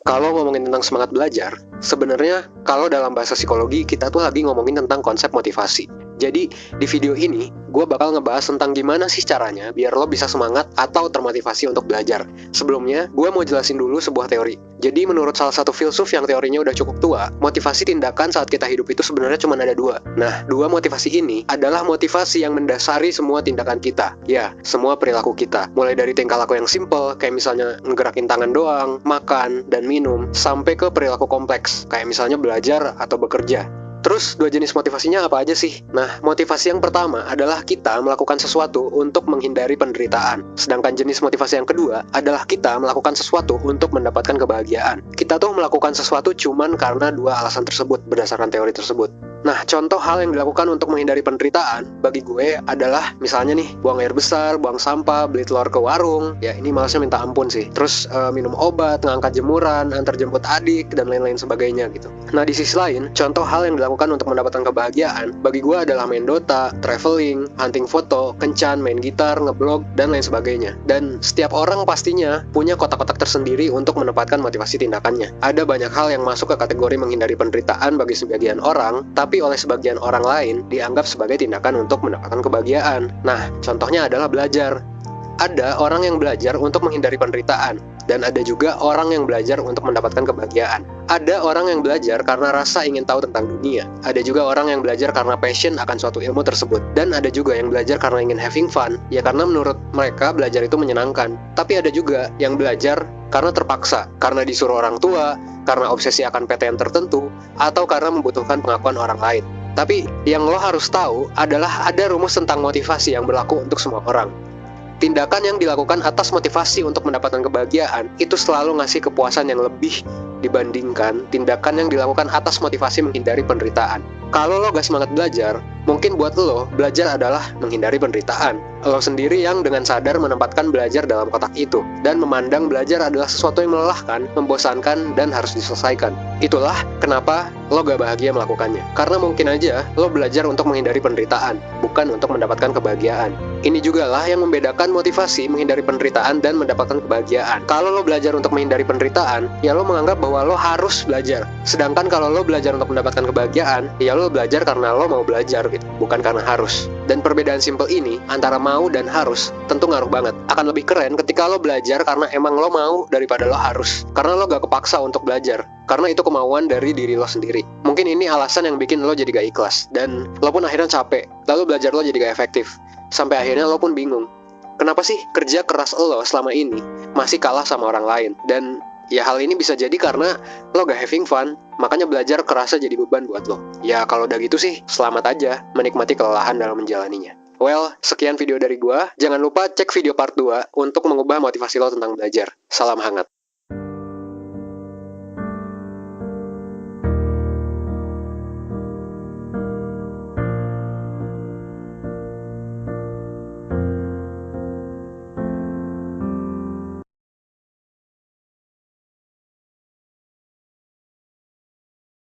Kalau ngomongin tentang semangat belajar, sebenarnya kalau dalam bahasa psikologi kita tuh lagi ngomongin tentang konsep motivasi. Jadi di video ini gue bakal ngebahas tentang gimana sih caranya biar lo bisa semangat atau termotivasi untuk belajar. Sebelumnya, gue mau jelasin dulu sebuah teori. Jadi menurut salah satu filsuf yang teorinya udah cukup tua, motivasi tindakan saat kita hidup itu sebenarnya cuma ada dua. Nah, dua motivasi ini adalah motivasi yang mendasari semua tindakan kita. Ya, semua perilaku kita. Mulai dari tingkah laku yang simple, kayak misalnya ngegerakin tangan doang, makan, dan minum, sampai ke perilaku kompleks, kayak misalnya belajar atau bekerja. Terus, dua jenis motivasinya apa aja sih? Nah, motivasi yang pertama adalah kita melakukan sesuatu untuk menghindari penderitaan. Sedangkan jenis motivasi yang kedua adalah kita melakukan sesuatu untuk mendapatkan kebahagiaan. Kita tuh melakukan sesuatu cuman karena dua alasan tersebut berdasarkan teori tersebut. Nah, contoh hal yang dilakukan untuk menghindari penderitaan bagi gue adalah misalnya nih, buang air besar, buang sampah, beli telur ke warung. Ya, ini malesnya minta ampun sih. Terus minum obat, ngangkat jemuran, antar jemput adik, dan lain-lain sebagainya gitu. Nah, di sisi lain, contoh hal yang dilakukan untuk mendapatkan kebahagiaan bagi gue adalah main Dota, traveling, hunting foto, kencan, main gitar, ngeblog, dan lain sebagainya. Dan setiap orang pastinya punya kotak-kotak tersendiri untuk menempatkan motivasi tindakannya. Ada banyak hal yang masuk ke kategori menghindari penderitaan bagi sebagian orang, tapi oleh sebagian orang lain dianggap sebagai tindakan untuk mendapatkan kebahagiaan. Nah, contohnya adalah belajar. Ada orang yang belajar untuk menghindari penderitaan, dan ada juga orang yang belajar untuk mendapatkan kebahagiaan. Ada orang yang belajar karena rasa ingin tahu tentang dunia. Ada juga orang yang belajar karena passion akan suatu ilmu tersebut. Dan ada juga yang belajar karena ingin having fun, ya karena menurut mereka belajar itu menyenangkan. Tapi ada juga yang belajar karena terpaksa, karena disuruh orang tua, karena obsesi akan PTN tertentu, atau karena membutuhkan pengakuan orang lain. Tapi yang lo harus tahu adalah ada rumus tentang motivasi yang berlaku untuk semua orang. Tindakan yang dilakukan atas motivasi untuk mendapatkan kebahagiaan itu selalu ngasih kepuasan yang lebih dibandingkan tindakan yang dilakukan atas motivasi menghindari penderitaan. Kalau lo gak semangat belajar, mungkin buat lo, belajar adalah menghindari penderitaan. Lo sendiri yang dengan sadar menempatkan belajar dalam kotak itu, dan memandang belajar adalah sesuatu yang melelahkan, membosankan, dan harus diselesaikan. Itulah kenapa lo gak bahagia melakukannya. Karena mungkin aja lo belajar untuk menghindari penderitaan, bukan untuk mendapatkan kebahagiaan. Ini juga lah yang membedakan motivasi menghindari penderitaan dan mendapatkan kebahagiaan. Kalau lo belajar untuk menghindari penderitaan, ya lo menganggap bahwa lo harus belajar. Sedangkan kalau lo belajar untuk mendapatkan kebahagiaan, ya lo belajar karena lo mau belajar gitu, bukan karena harus. Dan perbedaan simpel ini antara mau dan harus tentu ngaruh banget. Akan lebih keren ketika lo belajar karena emang lo mau daripada lo harus. Karena lo gak kepaksa untuk belajar, karena itu kemauan dari diri lo sendiri. Mungkin ini alasan yang bikin lo jadi gak ikhlas, dan lo pun akhirnya capek, lalu belajar lo jadi gak efektif. Sampai akhirnya lo pun bingung, kenapa sih kerja keras lo selama ini masih kalah sama orang lain? Dan ya hal ini bisa jadi karena lo gak having fun, makanya belajar kerasa jadi beban buat lo. Ya kalau udah gitu sih, selamat aja menikmati kelelahan dalam menjalaninya. Well, sekian video dari gua. Jangan lupa cek video part 2 untuk mengubah motivasi lo tentang belajar. Salam hangat.